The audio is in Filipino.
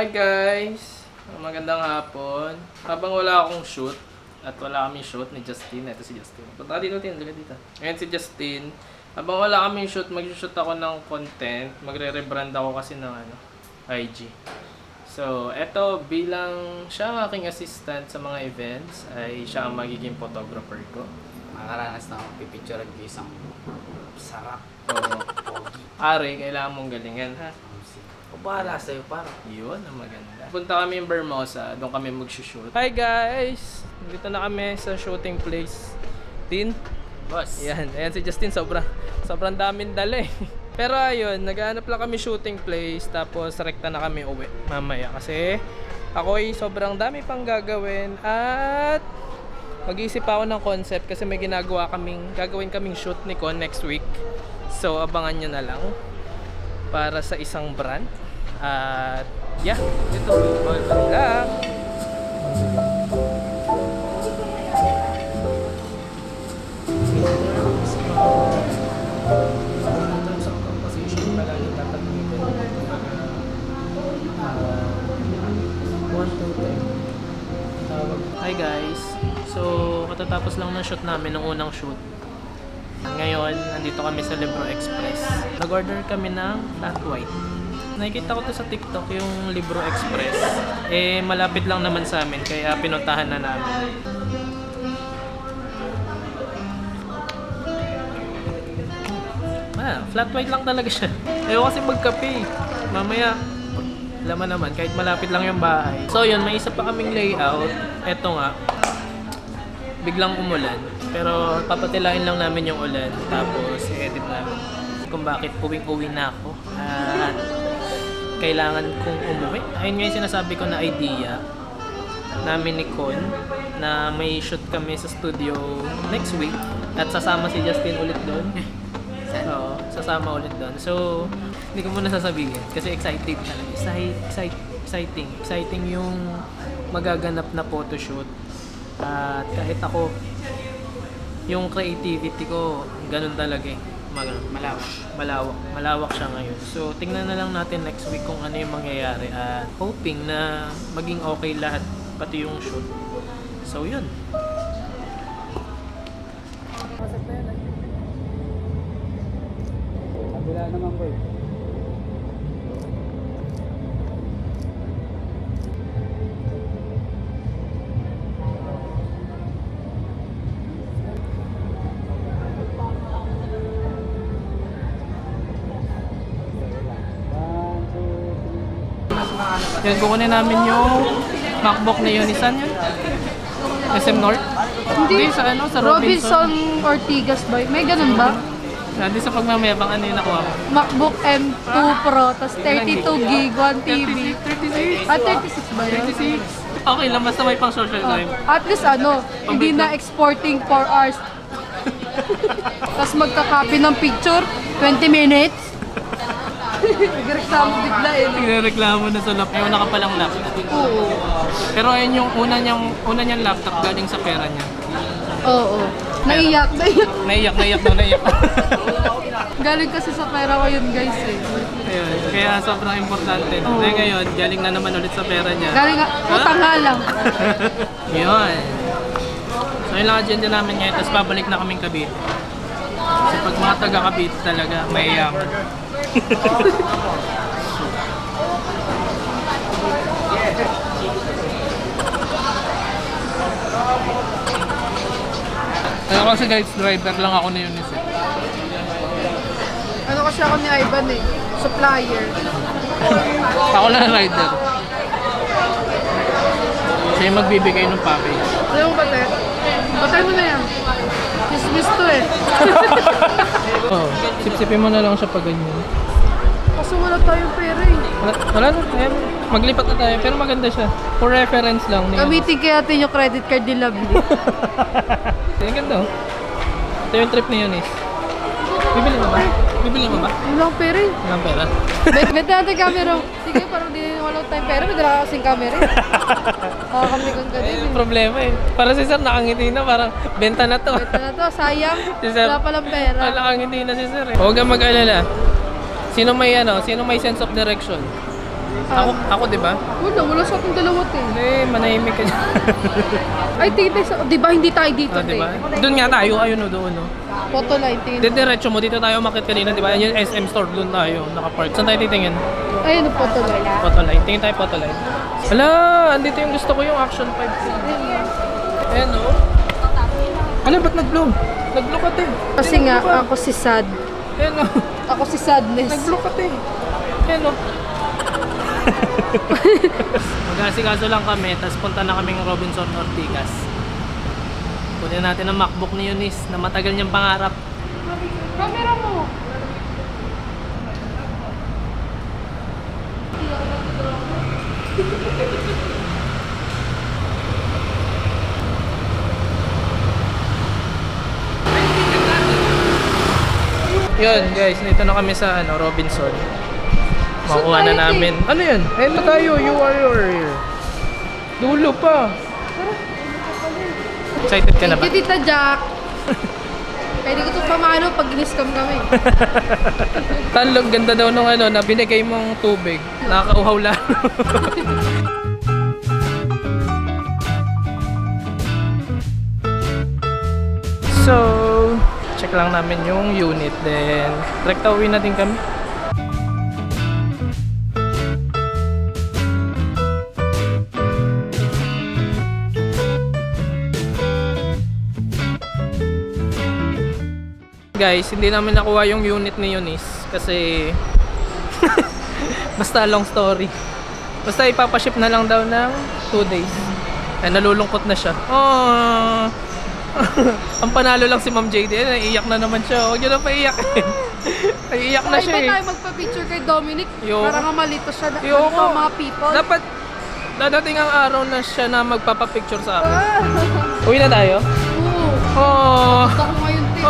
Hi guys! Magandang hapon. Habang wala akong shoot at wala kaming shoot ni Justin, ito si Justin. Punta ka dito, dito. Ngayon si Justin. Habang wala kaming shoot, mag-shoot ako ng content. Magre-rebrand ako kasi ng IG. So, eto bilang siya ang aking assistant sa mga events, ay siya ang magiging photographer ko. Makakaranas na akong pipicture at isang sarap. Oo. Are, kailangan mong galingan ha. Pabahala sa'yo para. Yun, ang maganda. Punta kami in Vermosa, doon kami mag-shoot. Hi guys! Dito na kami sa shooting place. Tin? Boss. Yan, ayan si Justin, sobrang daming dala eh. Pero ayun, naghahanap lang kami shooting place, tapos rekta na kami uwi mamaya. Kasi ako ay sobrang dami pang gagawin at mag-iisip ako ng concept kasi may gagawin kaming shoot ni Con next week. So abangan nyo na lang para sa isang brand. At yeah, ito lang. Hi guys. So, katatapos lang ng shoot namin, ng unang shoot. Ngayon, nandito kami sa Libro Express. Nag-order kami ng flat white. Nakikita ko to sa TikTok, yung Libro Express. Eh, malapit lang naman sa amin, kaya pinuntahan na namin. Flat white lang talaga siya. Ayaw kasi magkape. Mamaya, laman naman, kahit malapit lang yung bahay. So yun, may isa pa kaming layout. Eto nga, biglang umulan. Pero papatilain lang namin yung ulan. Tapos i-edit namin kung bakit uwing-uwi na ako. At kailangan kong umuwi. Ayun nga yung sinasabi ko na idea namin ni Con na may shoot kami sa studio next week. At sasama si Justin ulit doon. Oo, sasama ulit doon. So, hindi ko muna sasabihin kasi excited talaga. Exciting yung magaganap na photoshoot. At kahit ako, yung creativity ko, ganun talaga eh. Malawak siya ngayon. So, tingnan na lang natin next week kung ano yung mangyayari. At hoping na maging okay lahat, pati yung shoot. So, yun. Kabila naman boy. Yan, kukunin namin yung MacBook na Unisan yun. SM North. Hindi, sa sa Robinson Ortigas ba? May ganun ba? Hindi sa pagmamayabang ano yung nakuha ko. MacBook M2 Pro, tas 32 gig, 1 TB. 36. 36 ba yun? 36. Okay lang, basta may pang social life. At least hindi na exporting 4 hours. Tas magka-copy ng picture, 20 minutes. Nagreklamo bigla eh. Nagreklamo na sa laptop. May una ka palang laptop. Oo. Pero ayun yung una niyang laptop galing sa pera niya. Oo. Naiyak. Naiyak. Galing kasi sa pera ko yun guys eh. Ayun. Kaya sobrang importante. Oo. Eh ngayon, galing na naman ulit sa pera niya. Galing utang nga lang. Yun. So yun lang agenda namin ngayon. Tapos babalik na kaming Cavite. Kasi pag mga taga Cavite talaga, mayayaman. Ano kasi guys, driver lang ako na yun isa. Ano kasi ako ni Ivan eh, supplier. Ako lang rider. Siya yung magbibigay ng package. Alam mo ba, Ted? Patay mo na yan. Dismiss to eh. Oo, sip-sipin mo na lang siya pag ganyan. Kaso wala tayong pera eh. Wala na, ayan. Maglipat na tayo, pero maganda siya. For reference lang. Gamitin kaya natin yung credit card ni Lovely. Ang ganda oh. Ito yung trip ni Eunice. Bibili mo ba? Bibili mo ba? Walang pera eh. Walang pera. Bete natin camera. Sige, parang di wala tayong pera. May dala ka kasing camera eh. Kakakamikon ka din Yung eh. problema eh. Para si Sir nakangiti na, parang benta na to. Ito na to, sayang. Si Sir, Wala palang pera. nakangiti na si Sir eh. Huwag kang mag-alala. Sino may sense of direction? Ako di ba? Wala sa ating dalawa, te. Hindi, manahimik ka dyan. Ay, tingin tayo di ba hindi tayo dito, Di te? ba? Doon nga tayo, ayun o doon o. Photo line, tingin. Diretso mo, dito tayo makit kanina, di ba? Yan yung SM store, doon tayo, nakapark. Saan tayo titingin? Ayun, photo line. Photoline. Tingin tayo photoline. Hala, andito yung gusto ko yung Action 5. Ayan o. Hala, ba't nag-blow? Nag-blow ka, te. Kasi nga, ako si Sad. Ayan o. Ako si Sadness. Nag-blow ka, te. Ayan o. Mag-asikaso lang kami, tapos punta na kaming Robinson Ortigas. Kunin natin ang MacBook ni Eunice na matagal niyang pangarap. Camera mo. Yun guys, dito na kami sa Robinson. Makuha na tayo, namin. Ano yun? Ayun na tayo, you are here. Dulo pa. Excited ka na ba? Thank you, Tita Jack. Pwede ko ito pamano pag in-scam kami. Tanlog, ganda daw nung na binigay mong tubig. Nakakauhaw lang. So, check lang namin yung unit. Then, direct uwi na din kami. Guys, hindi namin nakuha yung unit ni Eunice kasi basta long story. Basta ipapaship na lang daw ng 2 days. Ay, nalulungkot na siya. Oh. Ang panalo lang si Ma'am JD. Naiiyak na naman siya. Huwag niyo na paiyakin. Naiiyak na siya Ay, eh. ba tayo magpa-picture kay Dominic? Ayoko. Para nga malito siya na Ayoko. mga people. Dapat dadating ang araw na siya na magpapapicture sa akin. Uwi na tayo? Oo. Oh. Gusto ko ngayon, Tito.